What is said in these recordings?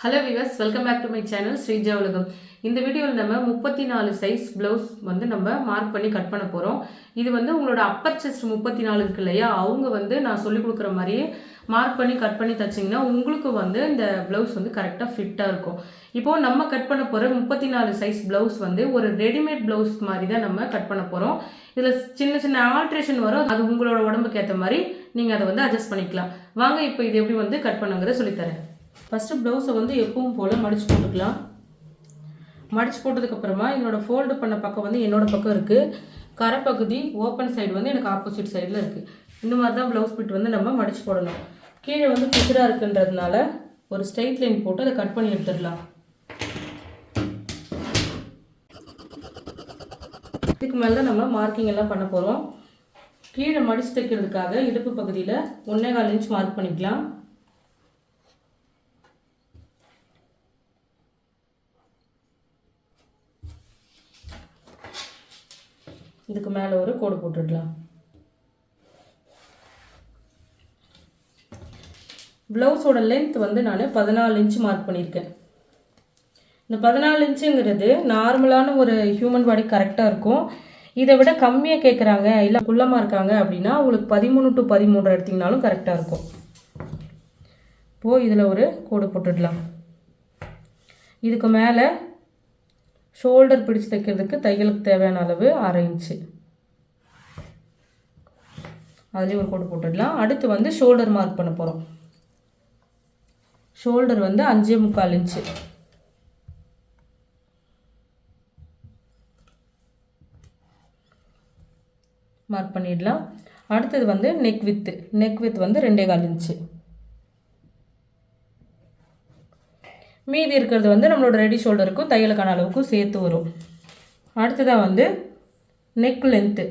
Hello viewers, welcome back to my channel Sreeja உலகம். இந்த வீடியோவில் நம்ம 34 சைஸ் ப்ளவுஸ் வந்து நம்ம மார்க் பண்ணி கட் பண்ண போகிறோம். இது வந்து உங்களோட அப்பர் செஸ்ட் 34 இருக்கு இல்லையா, அவங்க வந்து நான் சொல்லிக் கொடுக்குற மாதிரியே மார்க் பண்ணி கட் பண்ணி தைச்சிங்கன்னா உங்களுக்கு வந்து இந்த ப்ளவுஸ் வந்து கரெக்டாக ஃபிட்டாக இருக்கும். இப்போது நம்ம கட் பண்ண போகிற 34 சைஸ் ப்ளவுஸ் வந்து ஒரு ரெடிமேட் ப்ளவுஸ் மாதிரி தான் நம்ம கட் பண்ண போகிறோம். இதில் சின்ன சின்ன ஆல்ட்ரேஷன் வரும், அது உங்களோட உடம்புக்கு ஏற்ற மாதிரி நீங்கள் அதை வந்து அட்ஜஸ்ட் பண்ணிக்கலாம். வாங்க இப்போ இது எப்படி வந்து கட் பண்ணுங்கிறத சொல்லித்தரேன். ஃபஸ்ட்டு ப்ளவுஸை வந்து எப்பவும் போல் மடித்து போட்டுக்கலாம். மடித்து போட்டதுக்கப்புறமா என்னோடய ஃபோல்டு பண்ண பக்கம் வந்து என்னோடய பக்கம் இருக்குது, கரைப்பகுதி ஓப்பன் சைடு வந்து எனக்கு ஆப்போசிட் சைடில் இருக்குது. இந்த மாதிரி தான் ப்ளவுஸ் பிட் வந்து நம்ம மடித்து போடணும். கீழே வந்து பிசுடாக இருக்குன்றதுனால ஒரு ஸ்ட்ரைட் லைன் போட்டு அதை கட் பண்ணி எடுத்துடலாம். இதுக்கு மேலே தான் நம்ம மார்க்கிங் எல்லாம் பண்ண போகிறோம். கீழே மடித்து தைக்கிறதுக்காக இடுப்பு பகுதியில் 1.25 இன்ச் மார்க் பண்ணிக்கலாம். இதுக்கு மேலே ஒரு கோடு போட்டுடலாம். ப்ளவுஸோட லென்த் வந்து நான் 14 இன்ச்சு மார்க் பண்ணியிருக்கேன். இந்த 14 இன்ச்சுங்கிறது நார்மலான ஒரு ஹியூமன் பாடி கரெக்டாக இருக்கும். இதை விட கம்மியாக கேட்குறாங்க, இல்லை குள்ளமாக இருக்காங்க அப்படின்னா உங்களுக்கு 13 to 13 எடுத்திங்கனாலும் கரெக்டாக இருக்கும். இப்போது இதில் ஒரு கோடு போட்டுடலாம். இதுக்கு மேலே ஷோல்டர் பிடிச்சு தைக்கிறதுக்கு தையலுக்கு தேவையான அளவு 1/2 இன்ச்சு, அதுலேயும் ஒரு கோடு போட்டுடலாம். அடுத்து வந்து ஷோல்டர் மார்க் பண்ண போகிறோம். ஷோல்டர் வந்து 5.25 இன்ச்சு, மார்க் பண்ணிடலாம். அடுத்தது வந்து நெக் வித் வந்து 2.25 இன்ச்சு. மீதி இருக்கிறது வந்து நம்மளோட ரெடி ஷோல்டருக்கும் தையலுக்கான அளவுக்கும் சேர்த்து வரும். அடுத்ததாக வந்து neck length,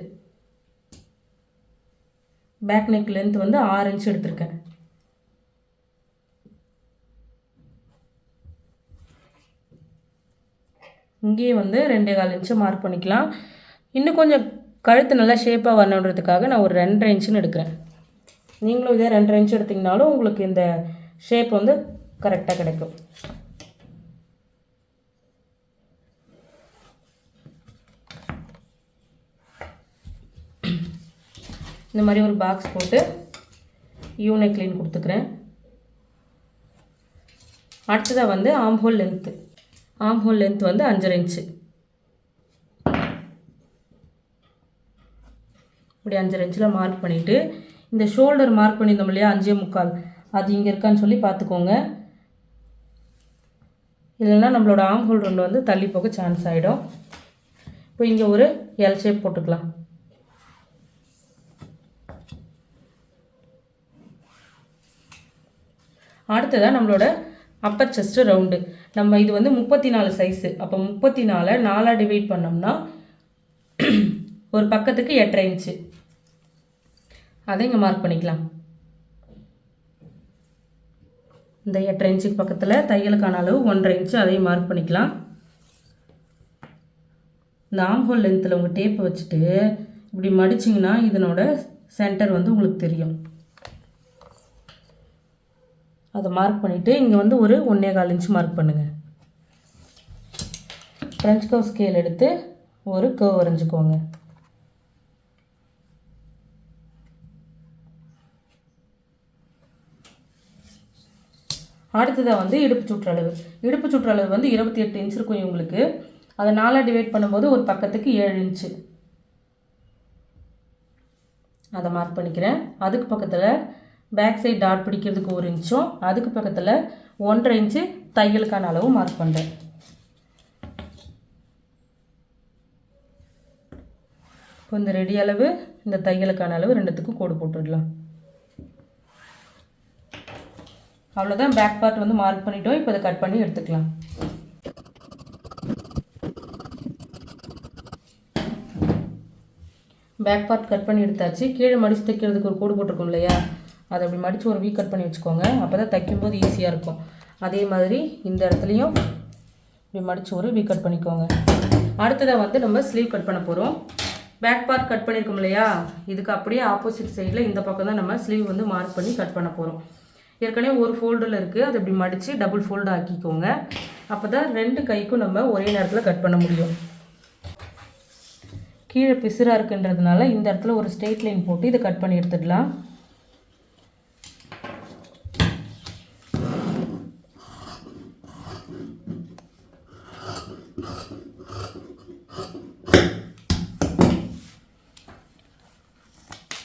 back neck length வந்து 6 இன்ச் எடுத்திருக்கேன். இங்கேயே வந்து 2.25 இன்ச்சு மார்க் பண்ணிக்கலாம். இன்னும் கொஞ்சம் கழுத்து நல்லா ஷேப்பாக வரணுன்றதுக்காக நான் ஒரு 2.5 இன்ச்சுன்னு எடுக்கிறேன். நீங்களும் இதே 2.5 இன்ச்சு எடுத்திங்கனாலும் உங்களுக்கு இந்த ஷேப் வந்து கரெக்டாக கிடைக்கும். இந்த மாதிரி ஒரு பாக்ஸ் போட்டு யூனெக் லைன் கொடுத்துக்கிறேன். அடுத்ததாக வந்து ஆம்ஹோல் லென்த்து வந்து 5.5 இன்ச்சு. இப்படி 5.5 இன்ச்சில் மார்க் பண்ணிவிட்டு இந்த ஷோல்டர் மார்க் பண்ணியிருந்தோம் இல்லையா 5.25, அது இங்கே இருக்கான்னு சொல்லி பார்த்துக்கோங்க. இல்லைன்னா நம்மளோட ஆம்ஹோல் ரவுண்டு வந்து தள்ளி போக சான்ஸ் ஆகிடும். இப்போ இங்கே ஒரு எல் ஷேப் போட்டுக்கலாம். அடுத்ததாக நம்மளோட அப்பர் செஸ்ட்டு ரவுண்டு. நம்ம இது வந்து 34 சைஸு. அப்போ 34 4ஆக டிவைட் பண்ணோம்னா ஒரு பக்கத்துக்கு 8.5 இன்ச்சு, அதை இங்கே மார்க் பண்ணிக்கலாம். இந்த 8.5 இன்ச்சுக்கு பக்கத்தில் தையலுக்கான அளவு 1.5 இன்ச்சு, அதையும் மார்க் பண்ணிக்கலாம். இந்த ஆம்ஹோல் லென்த்தில் உங்கள் டேப்பை வச்சுட்டு இப்படி மடிச்சிங்கன்னா இதனோட சென்டர் வந்து உங்களுக்கு தெரியும். அதை மார்க் பண்ணிவிட்டு இங்கே வந்து ஒரு 1.25 இன்ச்சு மார்க் பண்ணுங்கள். ஃப்ரெஞ்ச் கர்வ் ஸ்கேல் எடுத்து ஒரு கர்வ் வரைஞ்சிக்கோங்க. அடுத்ததாக வந்து இடுப்பு சுற்றளவு வந்து 28 இன்ச் இருக்கும் இவங்களுக்கு. அதை 4ஆக டிவைட் பண்ணும்போது ஒரு பக்கத்துக்கு 7 இன்ச்சு, அதை மார்க் பண்ணிக்கிறேன். அதுக்கு பக்கத்தில் பேக் சைட் டாட் பிடிக்கிறதுக்கு 1 இன்ச்சும், அதுக்கு பக்கத்தில் 1.5 இன்ச்சு தையலுக்கான அளவு மார்க் பண்ணுறேன். இப்போ இந்த ரெடி அளவு, இந்த தையலுக்கான அளவு ரெண்டுத்துக்கும் கோடு போட்டுடலாம். அவ்வளோதான், பேக் பார்ட் வந்து மார்க் பண்ணிட்டோம். இப்போ அதை கட் பண்ணி எடுத்துக்கலாம். பேக் பார்ட் கட் பண்ணி எடுத்தாச்சு. கீழே மடித்து தைக்கிறதுக்கு ஒரு கோடு போட்டிருக்கோம் இல்லையா, அதை அப்படி மடித்து ஒரு வீ கட் பண்ணி வச்சுக்கோங்க. அப்போ தான் தைக்கும்போது ஈஸியாக இருக்கும். அதே மாதிரி இந்த இடத்துலையும் இப்படி மடித்து ஒரு வீ கட் பண்ணிக்கோங்க. அடுத்ததாக வந்து நம்ம ஸ்லீவ் கட் பண்ண போகிறோம். பேக் பார்ட் கட் பண்ணியிருக்கோம் இல்லையா, இதுக்கு அப்படியே ஆப்போசிட் சைடில் இந்த பக்கம் தான் நம்ம ஸ்லீவ் வந்து மார்க் பண்ணி கட் பண்ண போகிறோம். ஏற்கனவே ஒரு ஃபோல்டில் இருக்குது, அதை இப்படி மடித்து டபுள் ஃபோல்டு ஆக்கிக்கோங்க. அப்போ தான் 2 கைக்கும் நம்ம ஒரே நேரத்தில் கட் பண்ண முடியும். கீழே பிசுறாக இருக்குன்றதுனால இந்த இடத்துல ஒரு ஸ்ட்ரெயிட் லைன் போட்டு இதை கட் பண்ணி எடுத்துடலாம்.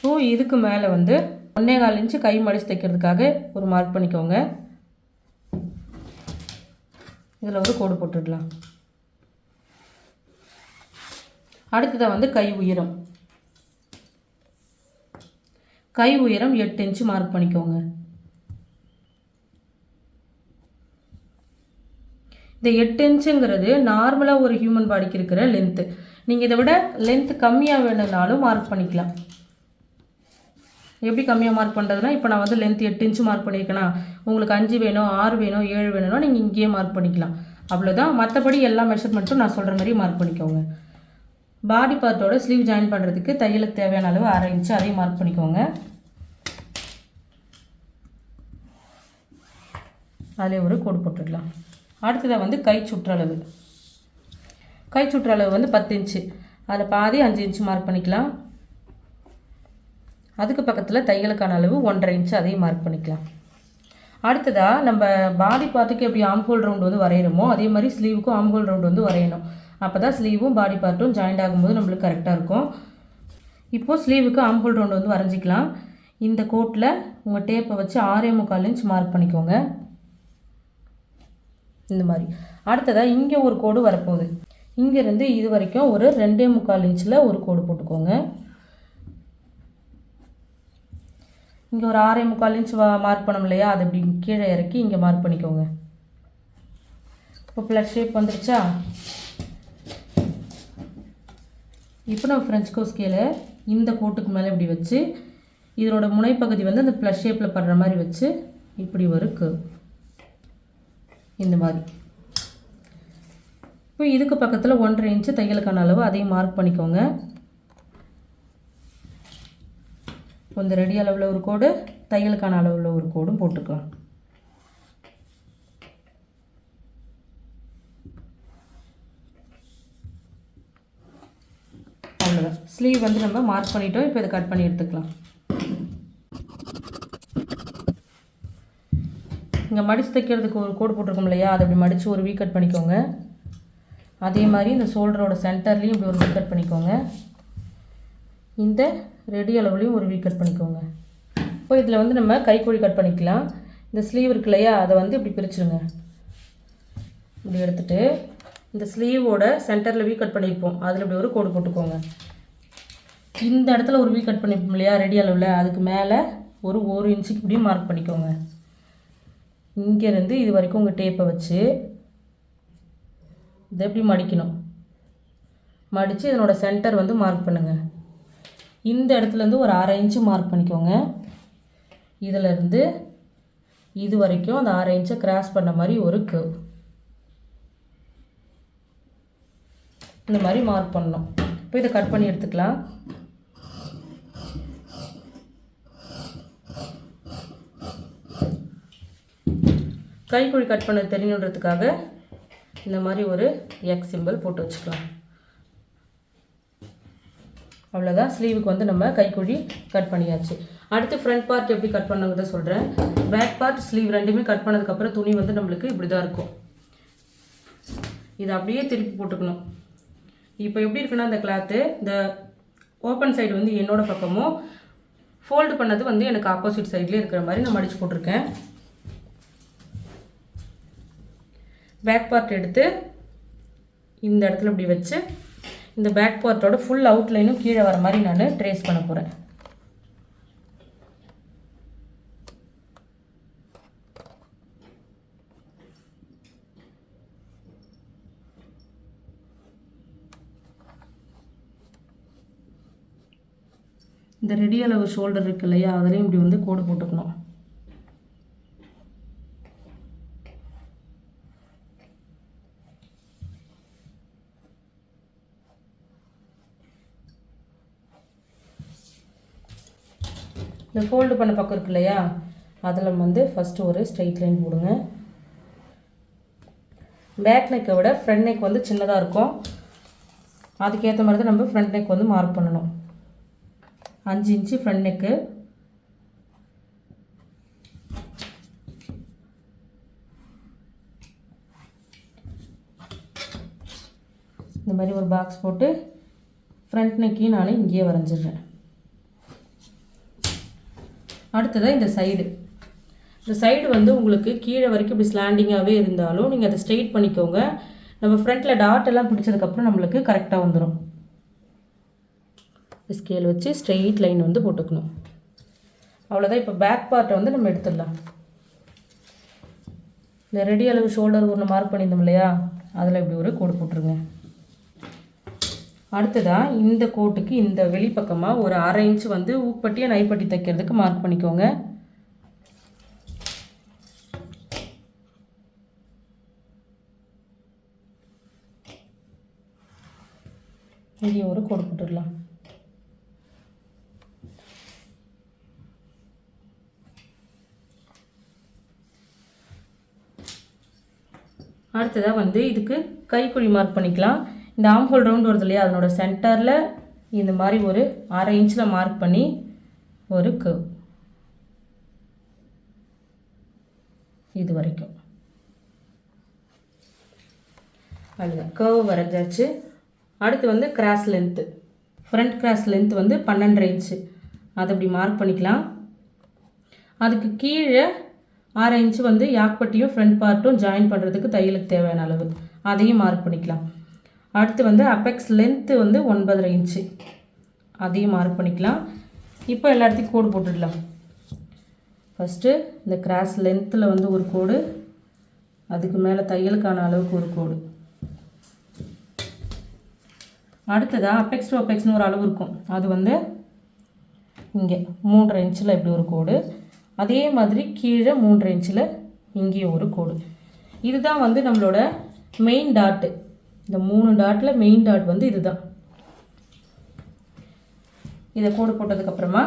ஸோ இதுக்கு மேலே வந்து 1.25 இன்ச்சு கை மடித்து தைக்கிறதுக்காக ஒரு மார்க் பண்ணிக்கோங்க. இதில் ஒரு கோடு போட்டுடலாம். அடுத்ததாக வந்து கை உயரம் 8 இன்ச்சு மார்க் பண்ணிக்கோங்க. இந்த 8 இன்ச்சுங்கிறது நார்மலாக ஒரு ஹியூமன் பாடிக்கு இருக்கிற லென்த்து. நீங்கள் இதை விட லென்த்து கம்மியாக வேணும்னாலும் மார்க் பண்ணிக்கலாம். எப்படி கம்மியாக மார்க் பண்ணுறதுனா, இப்போ நான் வந்து லென்த் 8 இன்ச்சு மார்க் பண்ணியிருக்கேன்னா, உங்களுக்கு 5 வேணும், 6 வேணும், 7 வேணும்னா நீங்கள் இங்கேயே மார்க் பண்ணிக்கலாம். அவ்வளோதான். மற்றபடி எல்லா மெஷர்மெண்ட்டும் நான் சொல்கிற மாதிரி மார்க் பண்ணிக்கோங்க. பாடி பார்ட்டோட ஸ்லீவ் ஜாயின் பண்ணுறதுக்கு தையலுக்கு தேவையான அளவு 1/2 இன்ச்சு, அதையும் மார்க் பண்ணிக்கோங்க. அதிலே ஒரு கோடு போட்டுடலாம். அடுத்ததாக வந்து கை சுற்றளவு வந்து 10 இன்ச்சு, அதில் பாதி 5 இன்ச்சு மார்க் பண்ணிக்கலாம். அதுக்கு பக்கத்தில் தையலுக்கான அளவு 1.5 இன்ச்சு, அதையும் மார்க் பண்ணிக்கலாம். அடுத்ததாக நம்ம பாடி பார்ட்டுக்கு எப்படி ஆம்ஹோல் ரவுண்டு வந்து வரையணுமோ அதே மாதிரி ஸ்லீவுக்கும் ஆம்ஹோல் ரவுண்டு வந்து வரையணும். அப்போ தான் ஸ்லீவும் பாடி பார்ட்டும் ஜாயிண்ட் ஆகும்போது நம்மளுக்கு கரெக்டாக இருக்கும். இப்போது ஸ்லீவுக்கு ஆம்ஹோல் ரவுண்டு வந்து வரைஞ்சிக்கலாம். இந்த கோட்டில் உங்கள் டேப்பை வச்சு 6.25 இன்ச் மார்க் பண்ணிக்கோங்க. இந்த மாதிரி. அடுத்ததாக இங்கே ஒரு கோடு வரப்போகுது. இங்கேருந்து இது வரைக்கும் ஒரு 2.25 இன்ச்சில் ஒரு கோடு போட்டுக்கோங்க. இங்கே ஒரு 6.25 இன்ச் மார்க் பண்ணோம் இல்லையா, அது இப்படி கீழே இறக்கி இங்கே மார்க் பண்ணிக்கோங்க. இப்போ ப்ளஸ் ஷேப் வந்துருச்சா? இப்போ நம்ம ஃப்ரெஞ்ச் கோ ஸ்கேலை இந்த கோட்டுக்கு மேலே இப்படி வச்சு இதனோட முனைப்பகுதி வந்து அந்த ப்ளஸ் ஷேப்பில் படுற மாதிரி வச்சு இப்படி ஒரு கர்வ் இந்த மாதிரி. இப்போ இதுக்கு பக்கத்தில் 1.5 இன்ச்சு தையலுக்கான அளவு அதையும் மார்க் பண்ணிக்கோங்க. இந்த ரெடி அளவில் ஒரு கோடு, தையலுக்கான அளவில் ஒரு கோடும் போட்டுக்கலாம். அவ்வளோதான். ஸ்லீவ் வந்து நம்ம மார்க் பண்ணிட்டோம். இப்போ இதை கட் பண்ணி எடுத்துக்கலாம். இங்கே மடித்து தைக்கிறதுக்கு ஒரு கோடு போட்டிருக்கோம் இல்லையா, அதை அப்படி மடித்து ஒரு வீ கட் பண்ணிக்கோங்க. அதே மாதிரி இந்த ஷோல்டரோட சென்டர்லேயும் இப்படி ஒரு வீ கட் பண்ணிக்கோங்க. இந்த ரெடி அளவுலையும் ஒரு வீ கட் பண்ணிக்கோங்க. இப்போ இதில் வந்து நம்ம கைக்குழி கட் பண்ணிக்கலாம். இந்த ஸ்லீவ் இருக்கு இல்லையா, அதை வந்து இப்படி பிரிச்சுருங்க. இப்படி எடுத்துகிட்டு இந்த ஸ்லீவோட சென்டரில் வீ கட் பண்ணியிருப்போம், அதில் இப்படி ஒரு கோடு போட்டுக்கோங்க. இந்த இடத்துல ஒரு வீ கட் பண்ணியிருப்போம் இல்லையா ரெடி அளவில், அதுக்கு மேலே ஒரு 1 இன்ச்சுக்கு இப்படி மார்க் பண்ணிக்கோங்க. இங்கேருந்து இது வரைக்கும் உங்கள் டேப்பை வச்சு இதை எப்படி மடிக்கணும், மடித்து இதனோட சென்டர் வந்து மார்க் பண்ணுங்கள். இந்த இடத்துலேருந்து ஒரு 1/2 இன்ச்சு மார்க் பண்ணிக்கோங்க. இதிலேருந்து இது வரைக்கும் அந்த 1/2 இன்ச்சை கிராஸ் பண்ண மாதிரி ஒரு கர்வ் இந்த மாதிரி மார்க் பண்ணணும். இப்போ இதை கட் பண்ணி எடுத்துக்கலாம். கைக்குழி கட் பண்ண தெரியணுன்றதுக்காக இந்த மாதிரி ஒரு எக்ஸ் சிம்பிள் போட்டு வச்சுக்கலாம். அவ்வளோதான். ஸ்லீவுக்கு வந்து நம்ம கைக்குழி கட் பண்ணியாச்சு. அடுத்து ஃப்ரண்ட் பார்ட் எப்படி கட் பண்ணுங்கிறத சொல்கிறேன். பேக் பார்ட் ஸ்லீவ் ரெண்டுமே கட் பண்ணதுக்கப்புறம் துணி வந்து நம்மளுக்கு இப்படி தான் இருக்கும். இதை அப்படியே திருப்பி போட்டுக்கணும். இப்போ எப்படி இருக்குன்னா, இந்த கிளாத்து இந்த ஓப்பன் சைடு வந்து என்னோட பக்கமும், ஃபோல்டு பண்ணது வந்து எனக்கு ஆப்போசிட் சைட்லேயே இருக்கிற மாதிரி நான் மடித்து போட்டிருக்கேன். பேக் பார்ட் எடுத்து இந்த இடத்துல இப்படி வச்சு இந்த பேக் பார்ட்டோட ஃபுல் அவுட்லைனும் கீழே வர மாதிரி நான் ட்ரேஸ் பண்ண போகிறேன். இந்த ரெடி அளவு ஷோல்டர் இருக்கு இல்லையா, அதுலேயும் இப்படி வந்து கோடு போட்டுக்கணும். இந்த ஃபோல்டு பண்ண பக்கம் இருக்கு இல்லையா, அதில் வந்து ஃபஸ்ட்டு ஒரு ஸ்ட்ரெயிட் லைன் போடுங்க. பேக் நெக்கை விட ஃப்ரண்ட் நெக் வந்து சின்னதாக இருக்கும். அதுக்கேற்ற மாதிரி தான் நம்ம ஃப்ரண்ட் நெக் வந்து மார்க் பண்ணணும். 5 இன்ச்சு ஃப்ரண்ட் நெக்கு. இந்த மாதிரி ஒரு பாக்ஸ் போட்டு ஃப்ரண்ட் நெக்கையும் நான் இங்கேயே வரைஞ்சிடுறேன். அடுத்ததாக இந்த சைடு வந்து உங்களுக்கு கீழே வரைக்கும் இப்படி ஸ்லாண்டிங்காகவே இருந்தாலும் நீங்கள் அதை ஸ்ட்ரெயிட் பண்ணிக்கோங்க. நம்ம ஃப்ரண்ட்டில் டாட் எல்லாம் பிடிச்சதுக்கப்புறம் நம்மளுக்கு கரெக்டாக வந்துடும். ஸ்கேல் வச்சு ஸ்ட்ரெயிட் லைன் வந்து போட்டுக்கணும். அவ்வளோதான். இப்போ பேக் பார்ட்டை வந்து நம்ம எடுத்துடலாம். இந்த ரெடி அளவு ஷோல்டர் ஒன்று மார்க் பண்ணியிருந்தோம் இல்லையா, அதில் இப்படி ஒரு கோடு போட்டுருங்க. அடுத்ததாக இந்த கோட்டுக்கு இந்த வெளிப்பக்கமாக ஒரு 1/2 இன்ச்சு வந்து ஊப்பட்டியை நைப்பட்டி தைக்கிறதுக்கு மார்க் பண்ணிக்கோங்க. இங்கே ஒரு கோடு போட்டுடலாம். அடுத்ததாக வந்து இதுக்கு கைக்குழி மார்க் பண்ணிக்கலாம். இந்த ஆம்ஹோல் ரவுண்ட் வருது இல்லையா, அதனோட சென்டரில் இந்த மாதிரி ஒரு 1/2 இன்ச்சில் மார்க் பண்ணி ஒரு கர்வ் இது வரைக்கும் அதுதான் கர்வ் வரைஞ்சாச்சு. அடுத்து வந்து cross length, front cross length வந்து 12.5 இன்ச்சு. அதை அப்படி மார்க் பண்ணிக்கலாம். அதுக்கு கீழே 1/2 இன்ச்சு வந்து யாக்பட்டியும் ஃப்ரண்ட் பார்ட்டும் ஜாயின் பண்ணுறதுக்கு தையலுக்கு தேவையான அளவு, அதையும் மார்க் பண்ணிக்கலாம். அடுத்து வந்து அப்பெக்ஸ் லென்த்து வந்து 9.5 இன்ச்சு, அதையும் மார்க் பண்ணிக்கலாம். இப்போ எல்லா இடத்துக்கும் கோடு போட்டுடலாம். ஃபஸ்ட்டு இந்த கிராஸ் லென்த்தில் வந்து ஒரு கோடு, அதுக்கு மேலே தையலுக்கான அளவுக்கு ஒரு கோடு. அடுத்ததாக அப்பெக்ஸ் டு அப்பெக்ஸ்னு ஒரு அளவு இருக்கும், அது வந்து இங்கே 3.5 இன்ச்சில் இப்படி ஒரு கோடு. அதே மாதிரி கீழே 3.5 இன்ச்சில் இங்கேயும் ஒரு கோடு. இதுதான் வந்து நம்மளோட மெயின் டாட்டு. இந்த 3 டாட்டில் மெயின் டாட் வந்து இதுதான். இதை கோடு போட்டதுக்கப்புறமா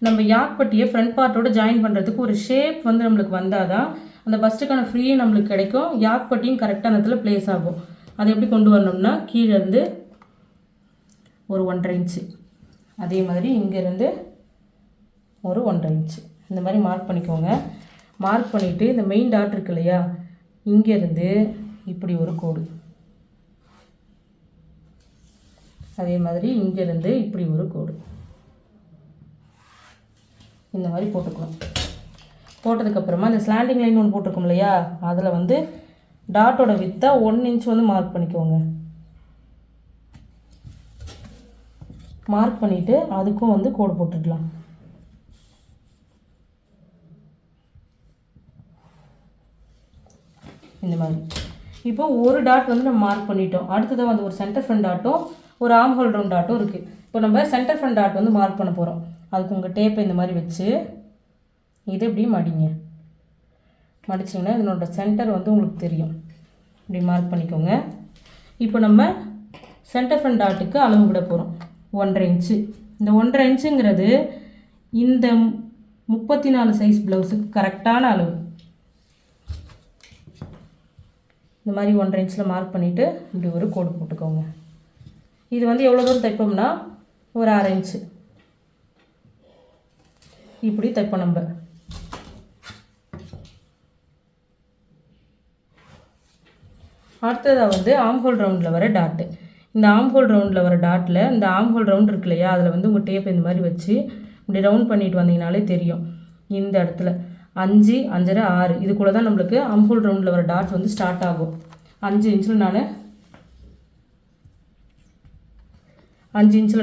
நம்ம யாக்பட்டியை ஃப்ரண்ட் பார்ட்டோட ஜாயின் பண்ணுறதுக்கு ஒரு ஷேப் வந்து நம்மளுக்கு வந்தால் தான் அந்த பஸ்ட்டுக்கான ஃப்ரீயும் நம்மளுக்கு கிடைக்கும், யாக்பட்டியும் கரெக்டான இடத்துல ப்ளேஸ் ஆகும். அதை எப்படி கொண்டு வரணும்னா கீழேருந்து ஒரு 1.5 இன்ச்சு, அதே மாதிரி இங்கேருந்து ஒரு 1.5 இன்ச்சு இந்த மாதிரி மார்க் பண்ணிக்கோங்க. மார்க் பண்ணிவிட்டு இந்த மெயின் டாட் இருக்கு இல்லையா, இங்கேருந்து இப்படி ஒரு கோடு, அதே மாதிரி இங்கேருந்து இப்படி ஒரு கோடு, இந்த மாதிரி போட்டுக்கணும். போட்டதுக்கப்புறமா இந்த ஸ்லாண்டிங் லைன் ஒன்று போட்டிருக்கோம் இல்லையா, அதில் வந்து டாட்டோட வித்தா 1 இன்ச் வந்து மார்க் பண்ணிக்கோங்க. மார்க் பண்ணிவிட்டு அதுக்கும் வந்து கோடு போட்டுடலாம். இந்த மாதிரி இப்போ ஒரு டாட் வந்து நம்ம மார்க் பண்ணிட்டோம். அடுத்ததாக வந்து ஒரு சென்டர் ஃப்ரண்ட் டாட்டும் ஒரு ஆர்ம் ஹோல் ரவுண்ட் டாட்டும் இருக்குது. இப்போ நம்ம சென்டர் ஃப்ரண்ட் டாட் வந்து மார்க் பண்ண போகிறோம். அதுக்கு உங்கள் டேப்பை இந்த மாதிரி வச்சு இது இப்படி மடிங்க. மடிச்சிங்கன்னா இதனோட சென்டர் வந்து உங்களுக்கு தெரியும். இப்படி மார்க் பண்ணிக்கோங்க. இப்போ நம்ம சென்டர் ஃப்ரண்ட் டாட்டுக்கு அளவு விட போகிறோம் 1.5 இன்ச்சு. இந்த 1.5 இன்ச்சுங்கிறது இந்த 34 சைஸ் ப்ளவுஸுக்கு கரெக்டான அளவு. இந்த மாதிரி 1.5 இன்ச்சில் மார்க் பண்ணிவிட்டு இப்படி ஒரு கோடு போட்டுக்கோங்க. இது வந்து எவ்வளோ தூரம் தைப்போம்னா ஒரு 1/2 இன்ச்சு இப்படி தைப்போம் நம்ம. அடுத்ததாக வந்து ஆம்ஹோல் ரவுண்டில் வர டாட்டு. இந்த ஆம்ஹோல் ரவுண்டில் வர டாட்டில் இந்த ஆம்ஹோல் ரவுண்ட் இருக்கு இல்லையா, அதில் வந்து உங்கள் டேப் இந்த மாதிரி வச்சு இப்படி ரவுண்ட் பண்ணிட்டு வந்தீங்கனாலே தெரியும். இந்த இடத்துல 5, 5.5, 6 இதுக்குள்ளே தான் நம்மளுக்கு ஆம்ஹோல் ரவுண்டில் வர டாட் வந்து ஸ்டார்ட் ஆகும். 5 இன்ச்சில்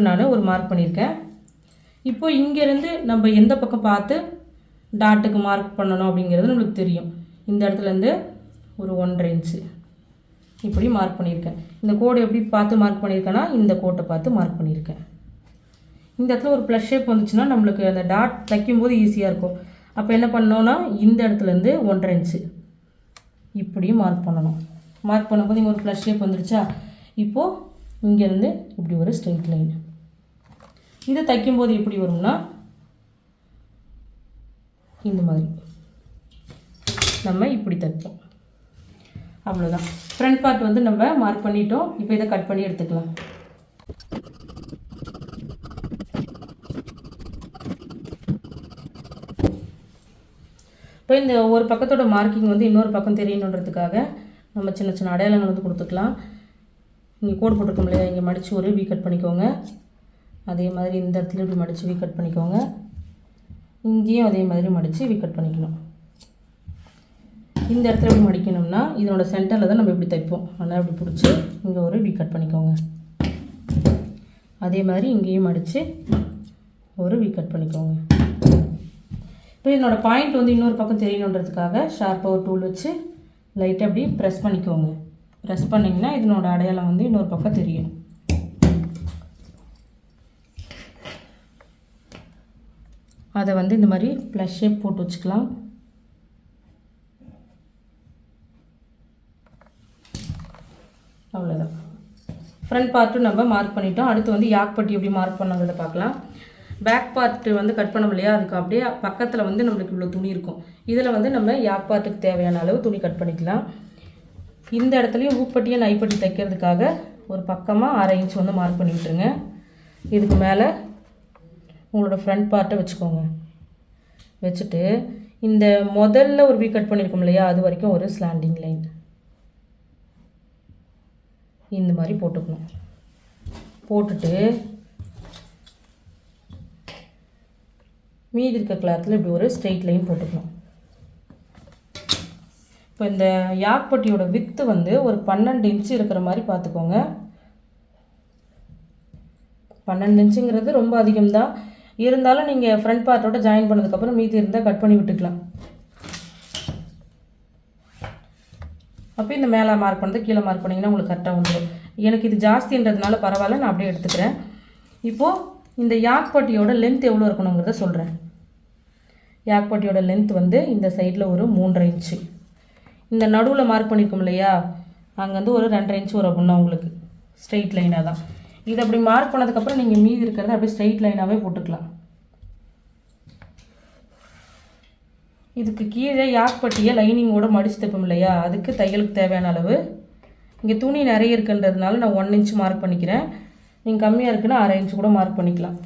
நான் ஒரு மார்க் பண்ணியிருக்கேன். இப்போ இங்கேருந்து நம்ம எந்த பக்கம் பார்த்து டாட்டுக்கு மார்க் பண்ணணும் அப்படிங்கிறது நம்மளுக்கு தெரியும். இந்த இடத்துலேருந்து ஒரு 1.5 இன்ச்சு இப்படி மார்க் பண்ணியிருக்கேன். இந்த கோடு எப்படி பார்த்து மார்க் பண்ணியிருக்கேன்னா இந்த கோட்டை பார்த்து மார்க் பண்ணியிருக்கேன். இந்த இடத்துல ஒரு ப்ளஸ் ஷேப் வந்துச்சுன்னா நம்மளுக்கு அந்த டாட் தைக்கும்போது ஈஸியாக இருக்கும். அப்போ என்ன பண்ணோன்னா இந்த இடத்துலேருந்து 1.5 இன்ச்சு இப்படியும் மார்க் பண்ணணும். மார்க் பண்ணும்போது இங்கே ஒரு ப்ளஸ் ஷேப் வந்துருச்சா, இப்போது இங்கேருந்து இப்படி ஒரு ஸ்ட்ரெயிட் லைன். இதை தைக்கும்போது எப்படி வரும்னா இந்த மாதிரி நம்ம இப்படி தைப்போம். அவ்வளோதான். ஃப்ரண்ட் பார்ட் வந்து நம்ம மார்க் பண்ணிட்டோம். இப்போ இதை கட் பண்ணி எடுத்துக்கலாம். இப்போ இந்த ஒரு பக்கத்தோட மார்க்கிங் வந்து இன்னொரு பக்கம் தெரியணுன்றதுக்காக நம்ம சின்ன சின்ன அடையாளங்கள் வந்து கொடுத்துக்கலாம். இங்கே கோடு போட்டிருக்கோம் இல்லையா, இங்கே மடித்து ஒரு வி கட் பண்ணிக்கோங்க. அதே மாதிரி இந்த இடத்துல இப்படி மடித்து வி கட் பண்ணிக்கோங்க. இங்கேயும் அதே மாதிரி மடித்து வி கட் பண்ணிக்கணும். இந்த இடத்துல எப்படி மடிக்கணும்னா இதனோட சென்டரில் தான் நம்ம இப்படி தைப்போம். அதனால் இப்படி பிடிச்சி இங்கே ஒரு வி கட் பண்ணிக்கோங்க. அதே மாதிரி இங்கேயும் மடித்து ஒரு வி கட் பண்ணிக்கோங்க. இப்போ இதனோட பாயிண்ட் வந்து இன்னொரு பக்கம் தெரியணுன்றதுக்காக ஷார்ப்பாக ஒரு டூல் வச்சு லைட்டாக அப்படி ப்ரெஸ் பண்ணிக்கோங்க. ப்ரெஸ் பண்ணிங்கன்னா இதனோட அடையாளம் வந்து இன்னொரு பக்கம் தெரியும். அதை வந்து இந்த மாதிரி ப்ளஸ் ஷேப் போட்டு வச்சுக்கலாம். அவ்வளோதான். ஃப்ரண்ட் பார்ட்டும் நம்ம மார்க் பண்ணிட்டோம். அடுத்து வந்து யாக்பட்டி எப்படி மார்க் பண்ணுங்கிறத பார்க்கலாம். பேக் பார்ட்டு வந்து கட் பண்ணோம் இல்லையா, அதுக்கு அப்படியே பக்கத்தில் வந்து நம்மளுக்கு இவ்வளோ துணி இருக்கும். இதில் வந்து நம்ம யாக் பார்ட்டுக்கு தேவையான அளவு துணி கட் பண்ணிக்கலாம். இந்த இடத்துலையும் ஊப்பட்டியை நைப்பட்டி தைக்கிறதுக்காக ஒரு பக்கமாக 1/2 இன்ச் வந்து மார்க் பண்ணி விட்டுருங்க. இதுக்கு மேலே உங்களோட ஃப்ரண்ட் பார்ட்டை வச்சுக்கோங்க. வச்சுட்டு இந்த முதல்ல ஒரு வி கட் பண்ணியிருக்கோம் இல்லையா, அது வரைக்கும் ஒரு ஸ்லாண்டிங் லைன் இந்த மாதிரி போட்டுக்கணும். போட்டுட்டு மீதி இருக்க கிளாத்தில் இப்படி ஒரு ஸ்ட்ரெயிட் லைன் போட்டுக்கணும். இப்போ இந்த யாக்பட்டியோட வித்து வந்து ஒரு 12 இன்ச்சு இருக்கிற மாதிரி பார்த்துக்கோங்க. 12 இன்ச்சுங்கிறது ரொம்ப அதிகம்தான். இருந்தாலும் நீங்கள் ஃப்ரண்ட் பார்ட்டோட ஜாயின் பண்ணதுக்கப்புறம் மீதி இருந்தால் கட் பண்ணி விட்டுக்கலாம். அப்போ இந்த மேலே மார்க் பண்ணுறது கீழே மார்க் பண்ணிங்கன்னா உங்களுக்கு கரெக்டாக வந்துடும். எனக்கு இது ஜாஸ்தின்றதுனால பரவாயில்ல, நான் அப்படியே எடுத்துக்கிறேன். இப்போது இந்த யாக்பட்டியோட லென்த் எவ்வளோ இருக்கணுங்கிறத சொல்கிறேன். யாக்பட்டியோட லென்த் வந்து இந்த சைடில் ஒரு 3.5 இன்ச்சு. இந்த நடுவில் மார்க் பண்ணியிருக்கோம் இல்லையா, அங்கேருந்து ஒரு 2.5 இன்ச்சு வரும் அப்படின்னா உங்களுக்கு ஸ்ட்ரெயிட் லைனாக தான். இது அப்படி மார்க் பண்ணதுக்கப்புறம் நீங்கள் மீதி இருக்கிறத அப்படியே ஸ்ட்ரெயிட் லைனாகவே போட்டுக்கலாம். இதுக்கு கீழே யாக்பட்டியை லைனிங்கோட மடித்து தைப்போம் இல்லையா, அதுக்கு தையலுக்கு தேவையான அளவு. இங்கே துணி நிறைய இருக்குன்றதுனால நான் 1 இன்ச் மார்க் பண்ணிக்கிறேன். நீங்கள் கம்மியாக இருக்குன்னா 1/2 இன்ச்சு கூட மார்க் பண்ணிக்கலாம்.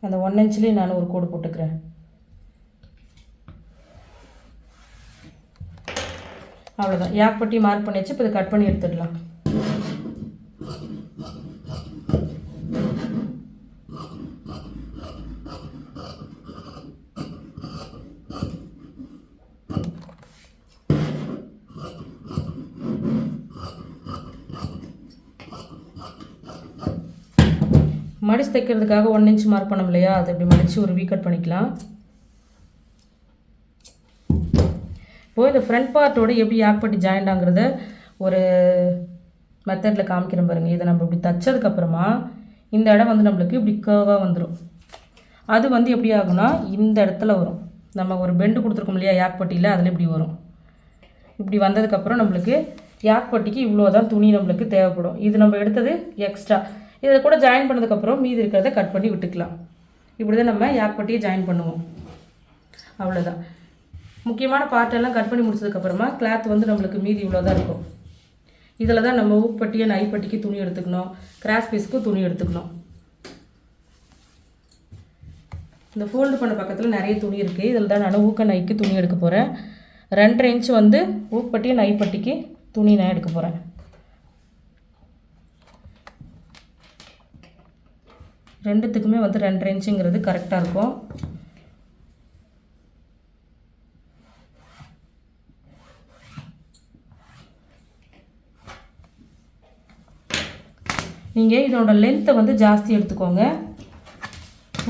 அந்த 1 இன்ச்லேயே நான் ஒரு கோடு போட்டுக்கிறேன். அவ்வளோதான். யாக்பட்டி மார்க் பண்ணியாச்சு. இப்போ இதை கட் பண்ணி எடுத்துடலாம். மடிச்சு தைக்கிறதுக்காக 1 இன்ச் மார்க் பண்ணோம் இல்லையா, அதை இப்படி மடித்து ஒரு வி கட் பண்ணிக்கலாம். இப்போது இந்த ஃப்ரண்ட் பார்ட்டோட எப்படி யாக்பட்டி ஜாயிண்ட் ஆகுறத ஒரு மெத்தடில் காமிக்கிறேன் பாருங்கள். இதை நம்ம இப்படி தைச்சதுக்கப்புறமா இந்த இடம் வந்து நம்மளுக்கு இப்படி கர்வாக வந்துடும். அது வந்து எப்படி ஆகும்னா இந்த இடத்துல வரும். நம்ம ஒரு பெண்டு கொடுத்துருக்கோம் இல்லையா யாக்பட்டியில், அதில் இப்படி வரும். இப்படி வந்ததுக்கப்புறம் நம்மளுக்கு யாக்பட்டிக்கு இவ்வளோ தான் துணி நம்மளுக்கு தேவைப்படும். இது நம்ம எடுத்தது எக்ஸ்ட்ரா. இதை கூட ஜாயின் பண்ணதுக்கப்புறம் மீதி இருக்கிறத கட் பண்ணி விட்டுக்கலாம். இப்படி தான் நம்ம யாக்பட்டியை ஜாயின் பண்ணுவோம். அவ்வளோதான். முக்கியமான பார்ட்டெல்லாம் கட் பண்ணி முடிச்சதுக்கப்புறமா கிளாத் வந்து நம்மளுக்கு மீதி இவ்வளோ தான் இருக்கும். இதில் தான் நம்ம ஊப்பட்டியை நைப்பட்டிக்கு துணி எடுத்துக்கணும், கிராஸ் பீஸுக்கும் துணி எடுத்துக்கணும். இந்த ஃபோல்டு பண்ண பக்கத்தில் நிறைய துணி இருக்குது. இதில் தான் நான் ஊக்க நைக்கு துணி எடுக்க போகிறேன். 2.5 இன்ச்சு வந்து ஊப்பட்டி நைப்பட்டிக்கு துணி நான் எடுக்க போகிறேன். ரெண்டுத்துக்குமே வந்து 2.5 இன்ச்சுங்கிறது கரெக்டாக இருக்கும். நீங்கள் இதனோட லென்த்தை வந்து ஜாஸ்தி எடுத்துக்கோங்க.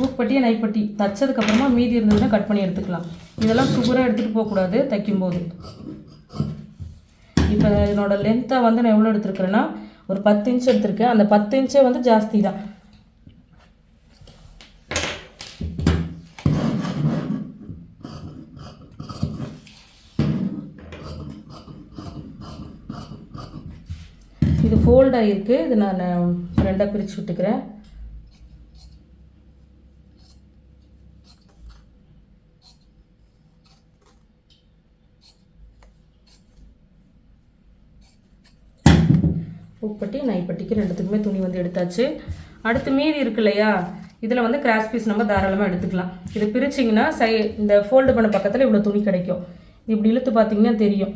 ஊப்பட்டி நைப்பட்டி தைச்சதுக்கப்புறமா மீதி இருந்ததுன்னா கட் பண்ணி எடுத்துக்கலாம். இதெல்லாம் சுகராக எடுத்துகிட்டு போகக்கூடாது தைக்கும்போது. இப்போ இதனோட லென்த்தை வந்து நான் எவ்வளோ எடுத்துருக்கிறேன்னா ஒரு 10 இன்ச் எடுத்திருக்கேன். அந்த 10 இன்ச்சே வந்து ஜாஸ்தி தான். இது ஃபோல்ட் ஆகிருக்கு. இது நான் 2ஆக பிரித்து விட்டுக்கிறேன். உப்பட்டி நைப்பட்டிக்கு ரெண்டுத்துக்குமே துணி வந்து எடுத்தாச்சு. அடுத்து மீதி இருக்கு இல்லையா, இதில் வந்து கிராஸ் பீஸ் நம்ம தாராளமாக எடுத்துக்கலாம். இது பிரிச்சிங்கன்னா இந்த ஃபோல்டு பண்ண பக்கத்தில் இவ்வளோ துணி கிடைக்கும். இப்படி இழுத்து பார்த்தீங்கன்னா தெரியும்,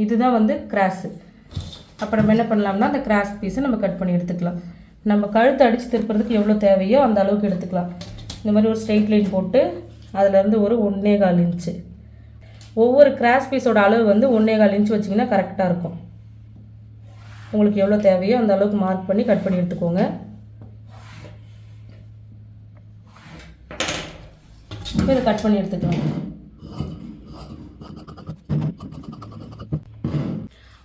இதுதான் வந்து கிராஸு. அப்புறம் நம்ம என்ன பண்ணலாம்னா அந்த கிராஸ் பீஸை நம்ம கட் பண்ணி எடுத்துக்கலாம். நம்ம கழுத்து அடித்து திருப்புறதுக்கு எவ்வளோ தேவையோ அந்த அளவுக்கு எடுத்துக்கலாம். இந்த மாதிரி ஒரு ஸ்ட்ரெயிட் லைன் போட்டு அதிலேருந்து ஒரு 1.25 இன்ச்சு, ஒவ்வொரு கிராஸ் பீஸோட அளவு வந்து 1.25 இன்ச்சு வச்சிங்கன்னா கரெக்டாக இருக்கும். உங்களுக்கு எவ்வளோ தேவையோ அந்த அளவுக்கு மார்க் பண்ணி கட் பண்ணி எடுத்துக்கோங்க. இதை கட் பண்ணி எடுத்துக்கலாம்.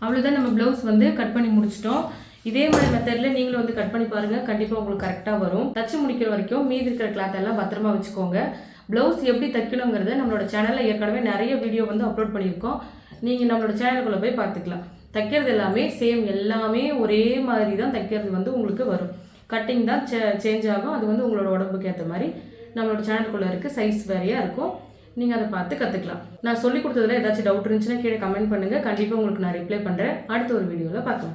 அவ்வளோதான், நம்ம ப்ளவுஸ் வந்து கட் பண்ணி முடிச்சிட்டோம். இதே மாதிரி மெத்தடில் நீங்களும் வந்து கட் பண்ணி பாருங்கள், கண்டிப்பாக உங்களுக்கு கரெக்டாக வரும். தச்சு முடிக்கிற வரைக்கும் மீதி இருக்கிற கிளாத் எல்லாம் பத்திரமா வச்சுக்கோங்க. ப்ளவுஸ் எப்படி தைக்கணுங்கிறத நம்மளோட சேனலில் ஏற்கனவே நிறைய வீடியோ வந்து அப்லோட் பண்ணியிருக்கோம். நீங்கள் நம்மளோட சேனலுக்குள்ளே போய் பார்த்துக்கலாம். தைக்கிறது எல்லாமே சேம், எல்லாமே ஒரே மாதிரி தான் தைக்கிறது வந்து உங்களுக்கு வரும். கட்டிங் தான் சேஞ்ச் ஆகும். அது வந்து உங்களோட உடம்புக்கு ஏற்ற மாதிரி நம்மளோட சேனலுக்குள்ளே இருக்குது. சைஸ் வேறையாக இருக்கும். நீங்கள் அதை பார்த்து கற்றுக்கலாம். நான் சொல்லி கொடுத்ததில் ஏதாச்சும் டவுட் இருந்துச்சுன்னா கீழே கமெண்ட் பண்ணுங்கள். கண்டிப்பாக உங்களுக்கு நான் ரிப்ளை பண்ணுறேன். அடுத்த ஒரு வீடியோவில் பார்க்கலாம்.